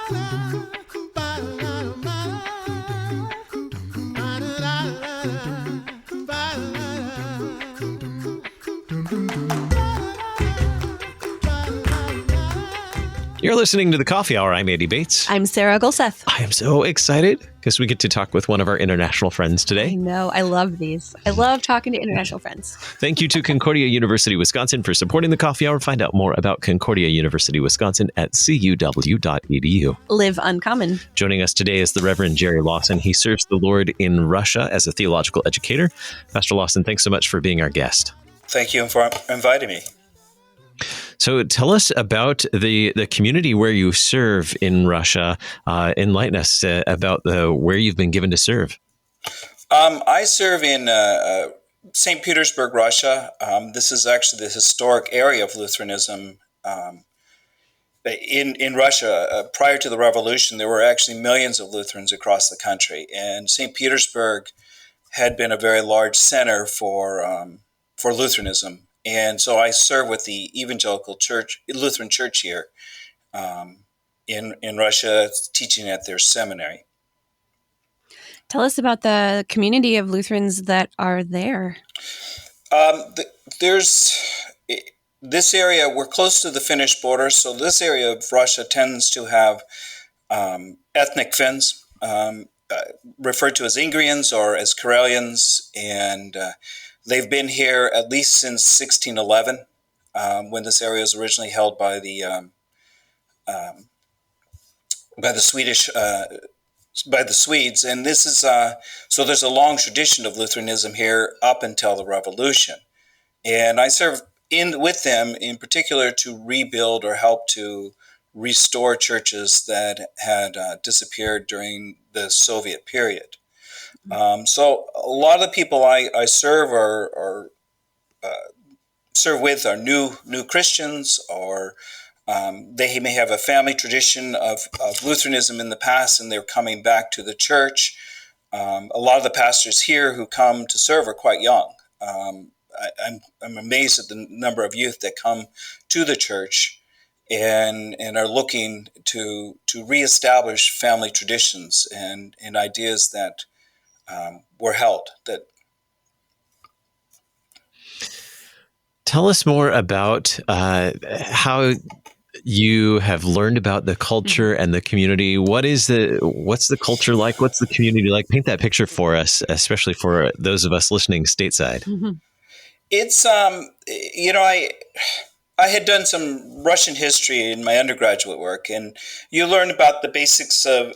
You're listening to The Coffee Hour. I'm Andy Bates. I'm Sarah Gulseth. I am so excited because we get to talk with one of our international friends today. I know. I love these. I love talking to international friends. Thank you to Concordia University, Wisconsin for supporting The Coffee Hour. Find out more about Concordia University, Wisconsin at cuw.edu. Live uncommon. Joining us today is the Reverend Jerry Lawson. He serves the Lord in Russia as a theological educator. Pastor Lawson, thanks so much for being our guest. Thank you for inviting me. So tell us about the community where you serve in Russia. Enlighten us about where you've been given to serve. I serve in St. Petersburg, Russia. This is actually the historic area of Lutheranism. In Russia, prior to the revolution, there were actually millions of Lutherans across the country. And St. Petersburg had been a very large center for Lutheranism. And so I serve with the Evangelical Church, Lutheran Church here in Russia, teaching at their seminary. Tell us about the community of Lutherans that are there. There's this area, we're close to the Finnish border, so this area of Russia tends to have ethnic Finns, referred to as Ingrians or as Karelians, and they've been here at least since 1611, when this area was originally held by the Swedish, by the Swedes. And this is so there's a long tradition of Lutheranism here up until the Revolution, and I serve with them in particular to rebuild or help to restore churches that had disappeared during the Soviet period. So a lot of the people I serve serve with are new Christians, or they may have a family tradition of Lutheranism in the past, and they're coming back to the church. A lot of the pastors here who come to serve are quite young. I'm amazed at the number of youth that come to the church and are looking to reestablish family traditions and ideas that were held. Tell us more about how you have learned about the culture and the community. What's the culture like? What's the community like? Paint that picture for us, especially for those of us listening stateside. Mm-hmm. It's I had done some Russian history in my undergraduate work, and you learn about the basics of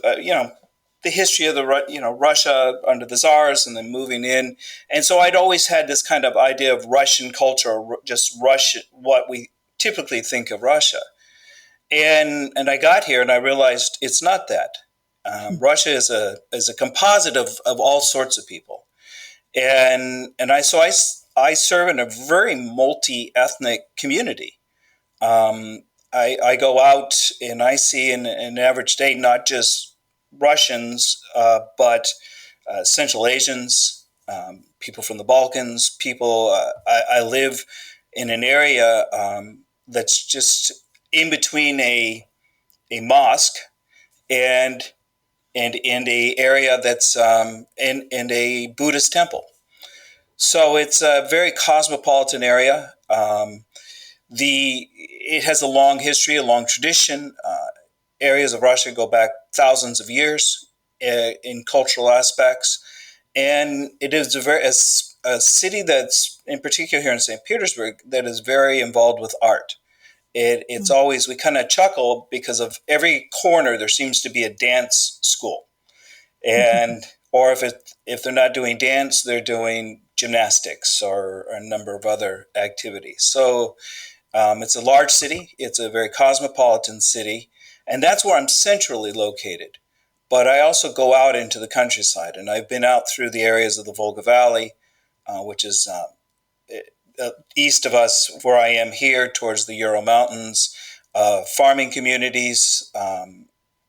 the history of Russia under the Tsars and then moving in. And so I'd always had this kind of idea of Russian culture, or just Russian, what we typically think of Russia. And I got here and I realized it's not that. Russia is a composite of all sorts of people. And I serve in a very multi-ethnic community. I go out and I see in an average day not just Russians, but Central Asians, people from the Balkans, people. I live in an area that's just in between a mosque and a area that's in a Buddhist temple. So it's a very cosmopolitan area. It has a long history, a long tradition. Areas of Russia go back thousands of years in cultural aspects, and it is a city that's, in particular here in St. Petersburg, that is very involved with art. It's always, we kind of chuckle because of every corner there seems to be a dance school, and or if they're not doing dance, they're doing gymnastics or a number of other activities. So it's a large city. It's a very cosmopolitan city. And that's where I'm centrally located. But I also go out into the countryside, and I've been out through the areas of the Volga Valley, which is east of us, where I am here, towards the Ural Mountains, farming communities,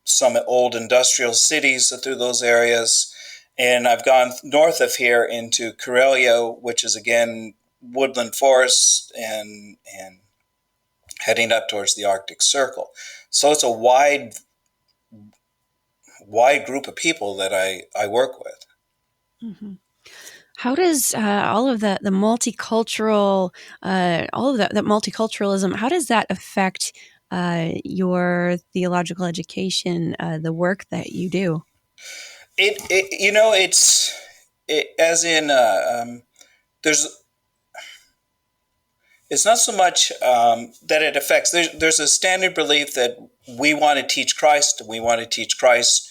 some old industrial cities through those areas. And I've gone north of here into Karelia, which is, again, woodland forests, and heading up towards the Arctic Circle. So it's a wide wide group of people that I work with. Mm-hmm. How does all of the multicultural, all of that multiculturalism, how does that affect your theological education, the work that you do? As in there's it's not so much that it affects. There's a standard belief that we want to teach Christ. We want to teach Christ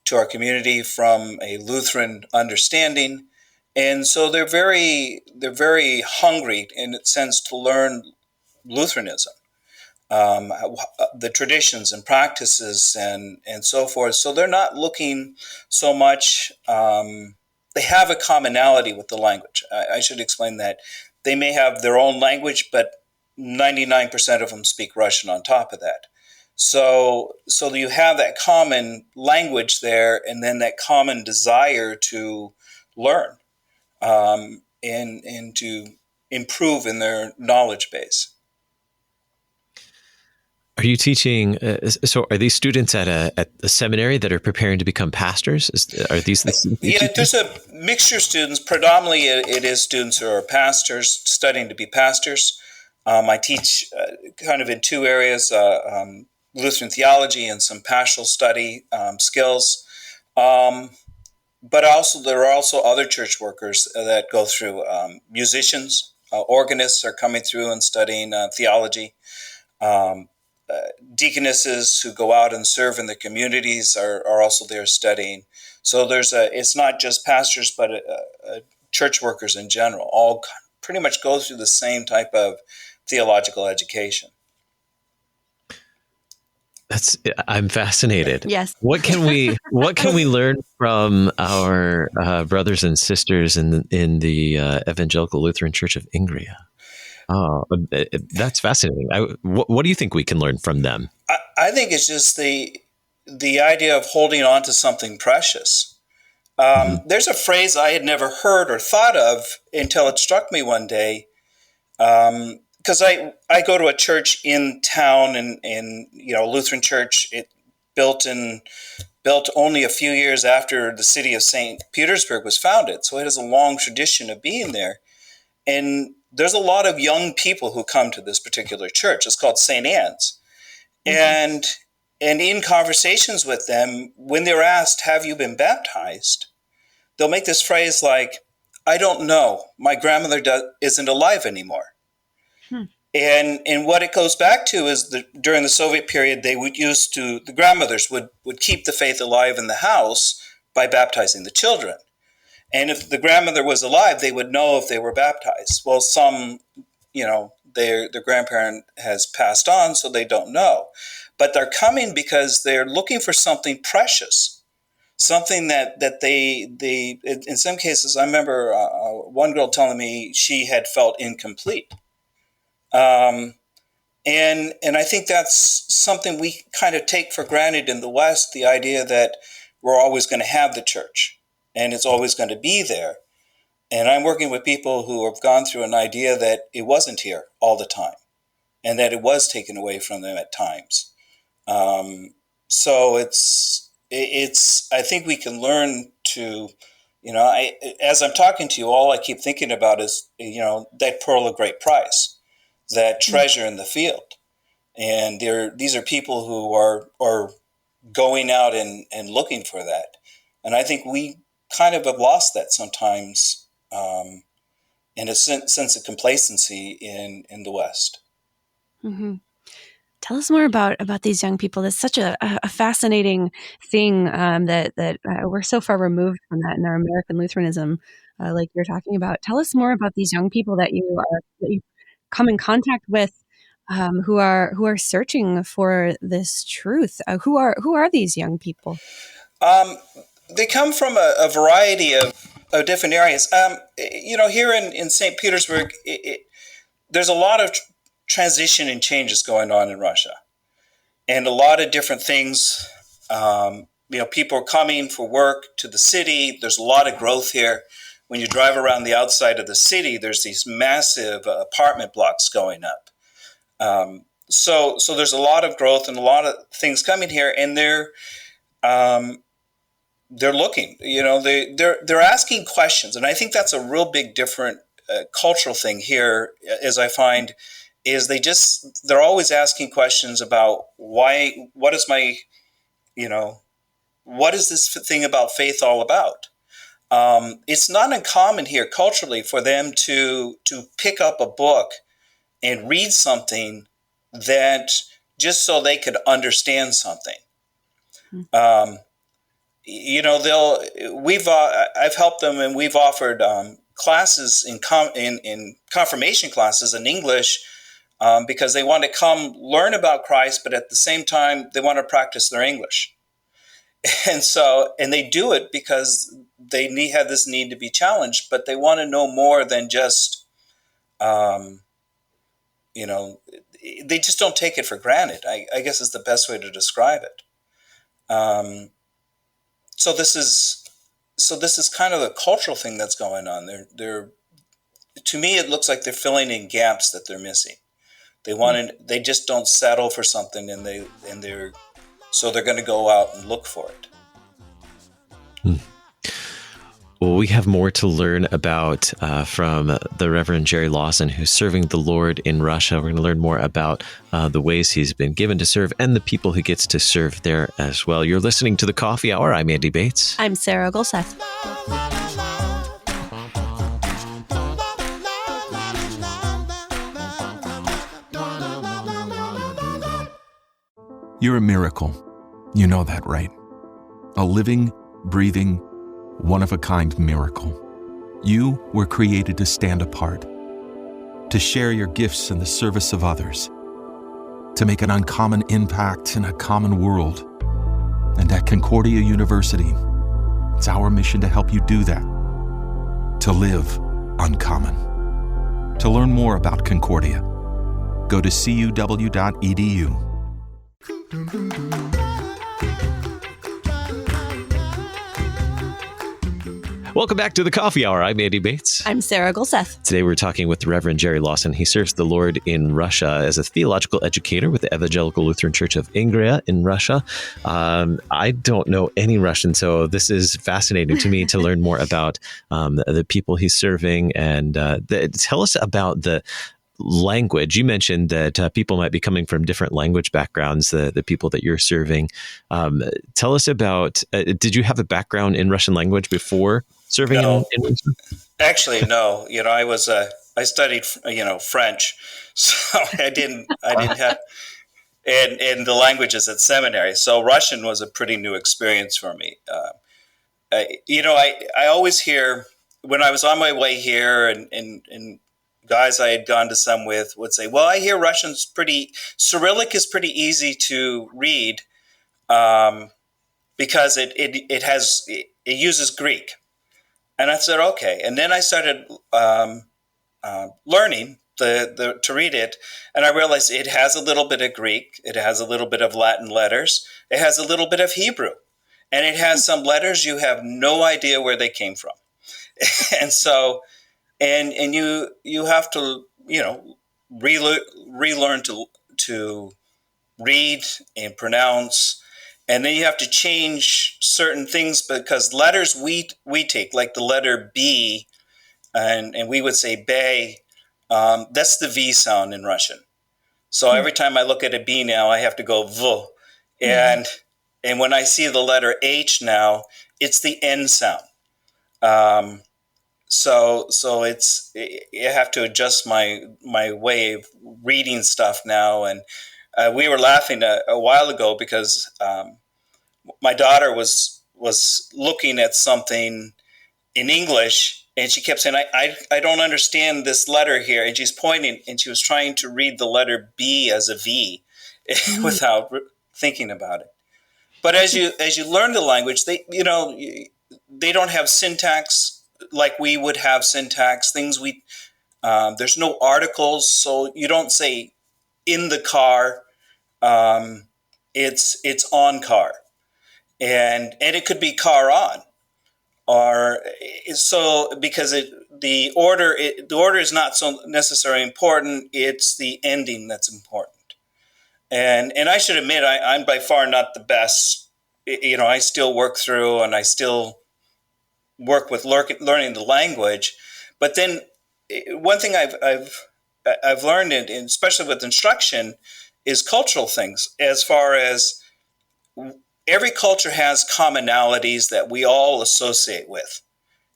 to our community from a Lutheran understanding, and so they're very hungry in a sense to learn Lutheranism, the traditions and practices and so forth. So they're not looking so much. They have a commonality with the language. I should explain that. They may have their own language, but 99% of them speak Russian on top of that. So you have that common language there, and then that common desire to learn, and to improve in their knowledge base. Are you teaching? So, are these students at a seminary that are preparing to become pastors? Are these the students you Yeah, teach? there's a mixture of students. Predominantly, it is students who are pastors studying to be pastors. I teach kind of in two areas: Lutheran theology and some pastoral study skills. But also, there are also other church workers that go through. Musicians, organists are coming through and studying theology. Um, Deaconesses who go out and serve in the communities are also there studying. So it's not just pastors, but church workers in general, all pretty much go through the same type of theological education. I'm fascinated. Yes. What can we learn from our brothers and sisters in the Evangelical Lutheran Church of Ingria? Oh, that's fascinating. What do you think we can learn from them? I think it's just the idea of holding on to something precious. Mm-hmm. There's a phrase I had never heard or thought of until it struck me one day. Because I go to a church in town, and Lutheran church, it built only a few years after the city of St. Petersburg was founded, so it has a long tradition of being there. And there's a lot of young people who come to this particular church. It's called St. Anne's. Mm-hmm. And in conversations with them, when they're asked, "Have you been baptized?" they'll make this phrase like, "I don't know. My grandmother isn't alive anymore." Hmm. And what it goes back to is during the Soviet period, the grandmothers would keep the faith alive in the house by baptizing the children. And if the grandmother was alive, they would know if they were baptized. Well, some, their grandparent has passed on, so they don't know. But they're coming because they're looking for something precious, something that they in some cases, I remember one girl telling me she had felt incomplete. And I think that's something we kind of take for granted in the West, the idea that we're always going to have the church and it's always going to be there. And I'm working with people who have gone through an idea that it wasn't here all the time and that it was taken away from them at times. So I think we can learn to, as I'm talking to you, all I keep thinking about is, that pearl of great price, that treasure in the field. And these are people who are going out and looking for that. And I think we kind of have lost that sometimes, in a sense of complacency in the West. Mm-hmm. Tell us more about these young people. That's such a fascinating thing, that we're so far removed from that in our American Lutheranism, like you're talking about. Tell us more about these young people that you come in contact with, who are searching for this truth. Who are these young people? They come from a variety of different areas. Here in St. Petersburg, there's a lot of transition and changes going on in Russia, and a lot of different things. People are coming for work to the city. There's a lot of growth here. When you drive around the outside of the city, there's these massive apartment blocks going up. So there's a lot of growth and a lot of things coming here, and they're they're looking. They're asking questions, and I think that's a real big different cultural thing here. As I find, is they're always asking questions about why. What is my what is this thing about faith all about? It's not uncommon here culturally for them to pick up a book and read something that just so they could understand something. Um, I've helped them, and we've offered classes in confirmation classes in English, because they want to come learn about Christ, but at the same time they want to practice their English. And they do it because they have this need to be challenged, but they want to know more than just, they just don't take it for granted. I guess is the best way to describe it. So this is kind of the cultural thing that's going on. They're to me, it looks like they're filling in gaps that they're missing. They just don't settle for something, and they're going to go out and look for it. Well, we have more to learn about from the Reverend Jerry Lawson, who's serving the Lord in Russia. We're going to learn more about the ways he's been given to serve and the people he gets to serve there as well. You're listening to The Coffee Hour. I'm Andy Bates. I'm Sarah Golseth. You're a miracle. You know that, right? A living, breathing, one-of-a-kind miracle. You were created to stand apart, to share your gifts in the service of others, to make an uncommon impact in a common world. And at Concordia University, it's our mission to help you do that, to live uncommon. To learn more about Concordia, go to cuw.edu. Welcome back to The Coffee Hour. I'm Andy Bates. I'm Sarah Golseth. Today we're talking with the Reverend Jerry Lawson. He serves the Lord in Russia as a theological educator with the Evangelical Lutheran Church of Ingria in Russia. I don't know any Russian, so this is fascinating to me to learn more about the people he's serving. And tell us about the language. You mentioned that people might be coming from different language backgrounds, the people that you're serving. Tell us about, did you have a background in Russian language before serving in Russia? Actually, no. I studied, French, so I didn't have, and the languages at seminary. So Russian was a pretty new experience for me. I always hear when I was on my way here, and guys I had gone to some with would say, well, I hear Cyrillic is pretty easy to read, because it uses Greek. And I said, okay. And then I started learning to read it, and I realized it has a little bit of Greek, it has a little bit of Latin letters, it has a little bit of Hebrew, and it has some letters you have no idea where they came from. And so, and you have to relearn to read and pronounce, and then you have to change certain things because letters we take, like the letter B, and we would say bay. That's the V sound in Russian. So every time I look at a B now, I have to go V, and when I see the letter H now, it's the N sound. So it's you have to adjust my way of reading stuff now. And we were laughing a while ago because my daughter was looking at something in English, and she kept saying, I don't understand this letter here. And she's pointing, and she was trying to read the letter B as a V without thinking about it. But as you learn the language, they don't have syntax like we would have syntax. There's no articles, so you don't say in the car. It's on car, and it could be car on, or so because the order is not so necessarily important. It's the ending that's important. And I should admit, I'm by far not the best I still work through, and I still work with learning the language. But then one thing I've learned, especially with instruction, is cultural things. As far as every culture has commonalities that we all associate with,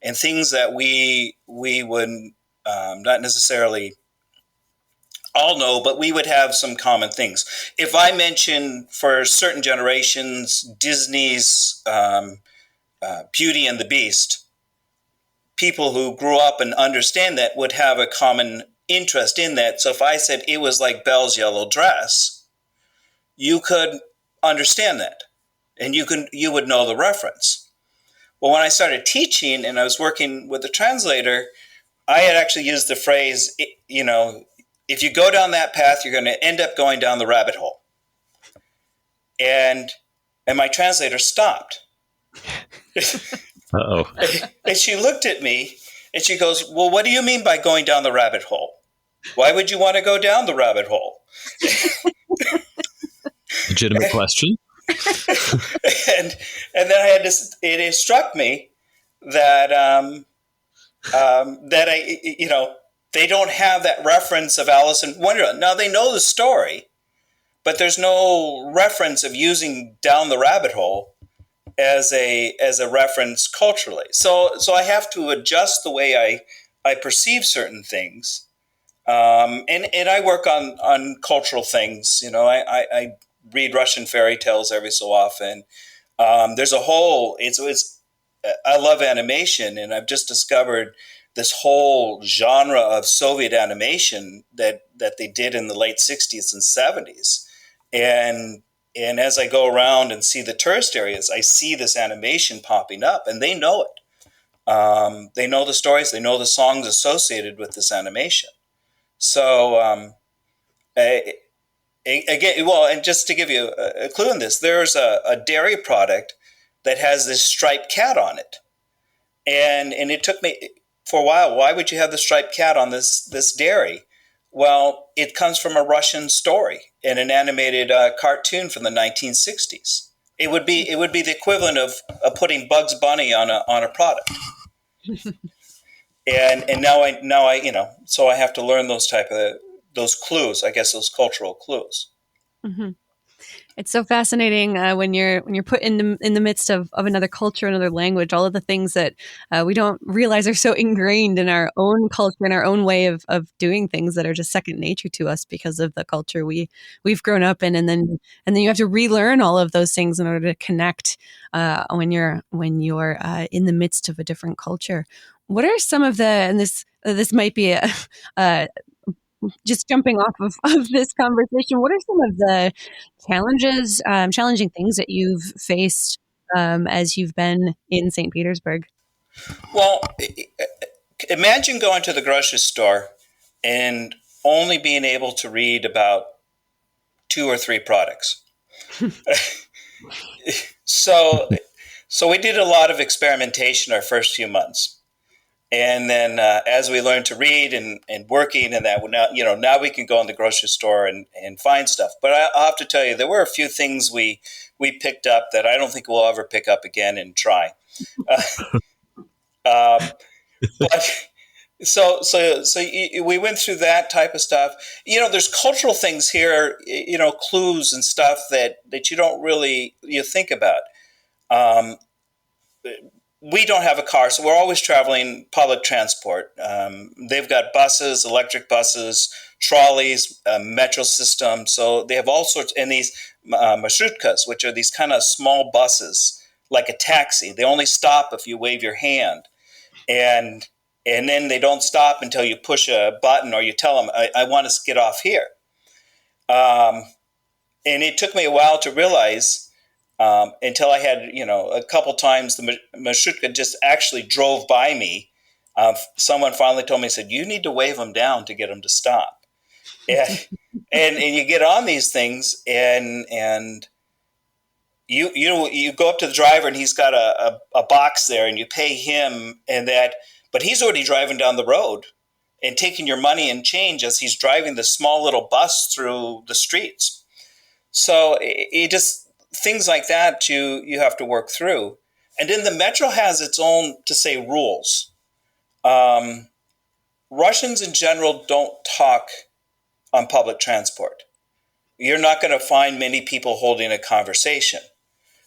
and things that we would not necessarily all know, but we would have some common things. If I mention for certain generations Disney's Beauty and the Beast, people who grew up and understand that would have a common interest in that. So if I said it was like Belle's yellow dress, you could understand that, and you would know the reference. Well, when I started teaching and I was working with the translator, I had actually used the phrase, if you go down that path, you're going to end up going down the rabbit hole. And my translator stopped. Uh-oh. And she looked at me and she goes, well, what do you mean by going down the rabbit hole? Why would you want to go down the rabbit hole? Legitimate question. and then I had this, it struck me that, that they don't have that reference of Alice in Wonderland. Now they know the story, but there's no reference of using down the rabbit hole as a reference culturally. So I have to adjust the way I perceive certain things. And I work on cultural things. I read Russian fairy tales every so often. There's a whole, I love animation, and I've just discovered this whole genre of Soviet animation that they did in the late 60s and 70s. And as I go around and see the tourist areas, I see this animation popping up, and they know it. They know the stories, they know the songs associated with this animation. So, again, well, and just to give you a clue in this, there's a dairy product that has this striped cat on it. And it took me for a while, why would you have the striped cat on this dairy? Well, it comes from a Russian story in an animated cartoon from the 1960s. It would be the equivalent of putting Bugs Bunny on a product. And now I so I have to learn those clues, I guess, those cultural clues. Mm-hmm. It's so fascinating when you're put in the midst of another culture, another language, all of the things that we don't realize are so ingrained in our own culture and our own way of doing things that are just second nature to us because of the culture we've grown up in, and then you have to relearn all of those things in order to connect when you're in the midst of a different culture. What are some of and this might be a just jumping off of this conversation, what are some of the challenging things that you've faced as you've been in St. Petersburg? Well, imagine going to the grocery store and only being able to read about 2 or 3 products. So we did a lot of experimentation our first few months. And then as we learned to read and working and that, now we can go in the grocery store and find stuff. But I'll have to tell you, there were a few things we picked up that I don't think we'll ever pick up again and try. But so we went through that type of stuff. There's cultural things here, clues and stuff that you don't really think about. We don't have a car, so we're always traveling public transport. They've got buses, electric buses, trolleys, metro system. So they have all sorts, and these marshrutkas, which are these kind of small buses, like a taxi. They only stop if you wave your hand. And then they don't stop until you push a button or you tell them, I want to get off here. And it took me a while to realize, until I had, a couple times the marshrutka just actually drove by me. Someone finally told me, said, you need to wave them down to get them to stop. And you get on these things and you go up to the driver and he's got a box there and you pay him but he's already driving down the road and taking your money and change as he's driving the small little bus through the streets. So things like that you have to work through. And then the metro has its own, to say, rules. Russians in general don't talk on public transport. You're not going to find many people holding a conversation.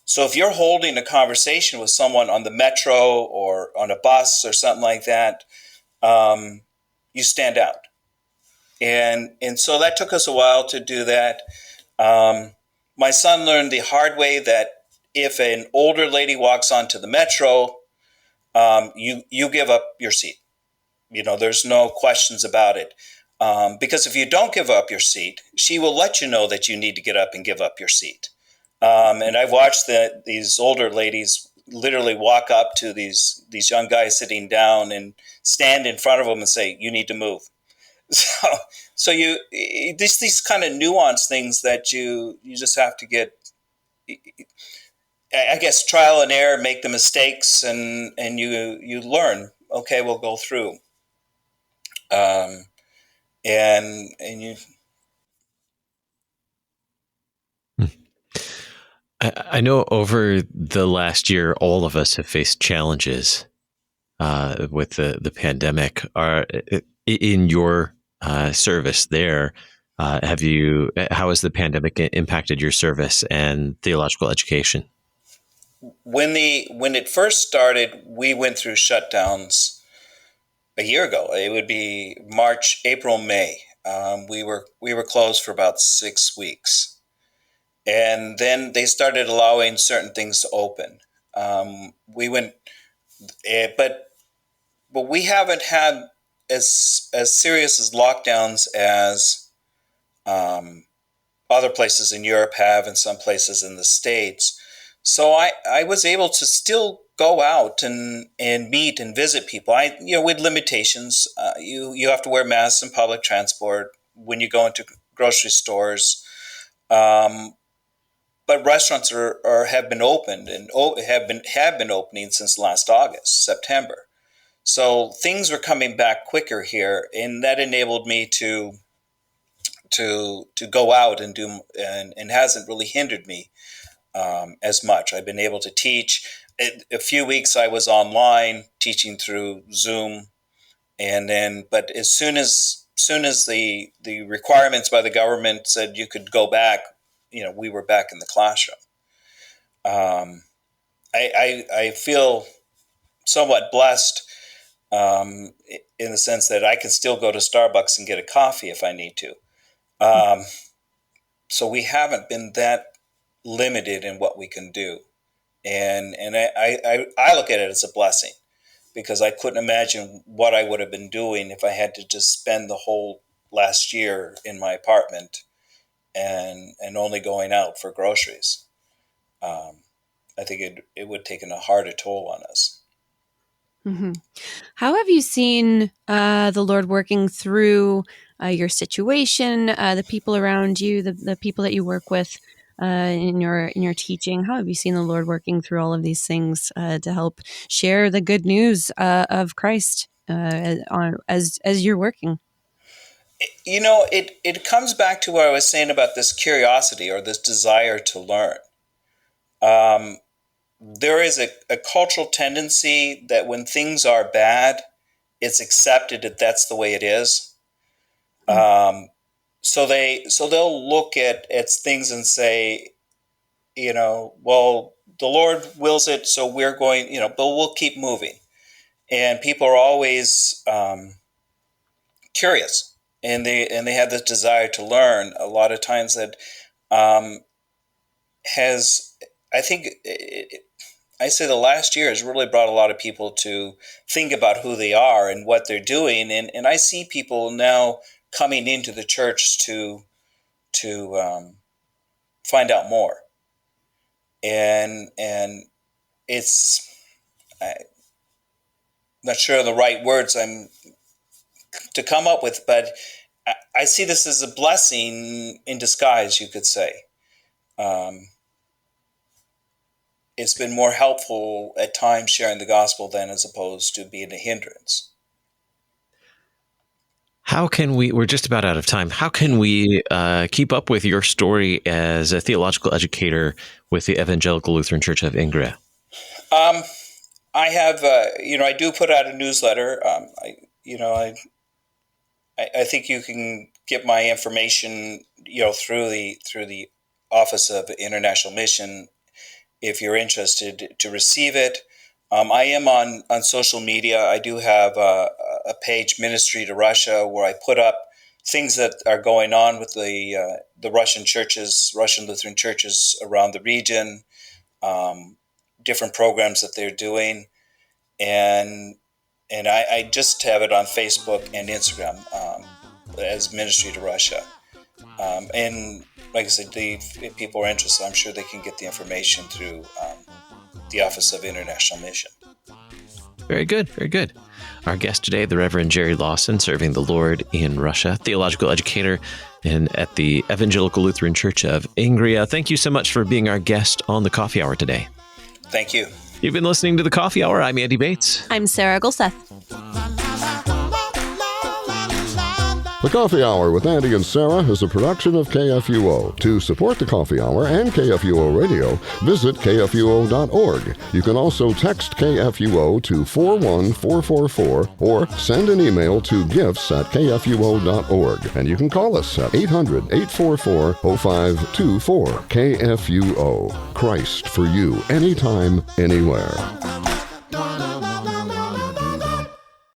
So if you're holding a conversation with someone on the metro or on a bus or something like that, you stand out. And so that took us a while to do that. My son learned the hard way that if an older lady walks onto the metro, you give up your seat. There's no questions about it. Because if you don't give up your seat, she will let you know that you need to get up and give up your seat. And I've watched these older ladies literally walk up to these young guys sitting down and stand in front of them and say, "You need to move." So these kind of nuanced things that you just have to get, I guess, trial and error, make the mistakes, and you learn. Okay, we'll go through. And you. I know over the last year, all of us have faced challenges with the pandemic. In your service there, how has the pandemic impacted your service and theological education? When it first started, we went through shutdowns a year ago. It would be March, April, May. We were closed for about 6 weeks, and then they started allowing certain things to open. We went, but we haven't had as serious as lockdowns as other places in Europe have, and some places in the States. So I was able to still go out and meet and visit people. With limitations, you have to wear masks in public transport when you go into grocery stores. But restaurants have been opened and have been opening since last August, September. So things were coming back quicker here, and that enabled me to go out and do, and hasn't really hindered me as much. I've been able to teach. A few weeks I was online teaching through Zoom, but as soon as the requirements by the government said you could go back, we were back in the classroom. I feel somewhat blessed, in the sense that I can still go to Starbucks and get a coffee if I need to. So we haven't been that limited in what we can do. And I look at it as a blessing, because I couldn't imagine what I would have been doing if I had to just spend the whole last year in my apartment and only going out for groceries. I think it would have taken a harder toll on us. Mm-hmm. How have you seen the Lord working through your situation, the people around you, the people that you work with in your teaching? How have you seen the Lord working through all of these things to help share the good news of Christ as you're working? It comes back to what I was saying about this curiosity or this desire to learn. There is a cultural tendency that when things are bad, it's accepted that that's the way it is. So they'll look at things and say, well, the Lord wills it, so we're going, but we'll keep moving. And people are always curious, and they have this desire to learn. A lot of times that I think I say the last year has really brought a lot of people to think about who they are and what they're doing, and I see people now coming into the church to find out more, and it's, I'm not sure the right words I'm to come up with, but I see this as a blessing in disguise, you could say. It's been more helpful at times sharing the gospel than as opposed to being a hindrance. How can we're just about out of time. How can we keep up with your story as a theological educator with the Evangelical Lutheran Church of Ingria? I have, I do put out a newsletter. I think you can get my information, through the Office of International Mission if you're interested to receive it. I am on social media. I do have a page, Ministry to Russia, where I put up things that are going on with the Russian churches, Russian Lutheran churches around the region, different programs that they're doing, and I just have it on Facebook and Instagram as Ministry to Russia. And like I said, if people are interested, I'm sure they can get the information through the Office of International Mission. Very good, very good. Our guest today, the Reverend Jerry Lawson, serving the Lord in Russia, theological educator at the Evangelical Lutheran Church of Ingria. Thank you so much for being our guest on the Coffee Hour today. Thank you. You've been listening to the Coffee Hour. I'm Andy Bates. I'm Sarah Gulseth. The Coffee Hour with Andy and Sarah is a production of KFUO. To support the Coffee Hour and KFUO Radio, visit KFUO.org. You can also text KFUO to 41444 or send an email to gifts@kfuo.org. And you can call us at 800-844-0524. KFUO. Christ for you, anytime, anywhere.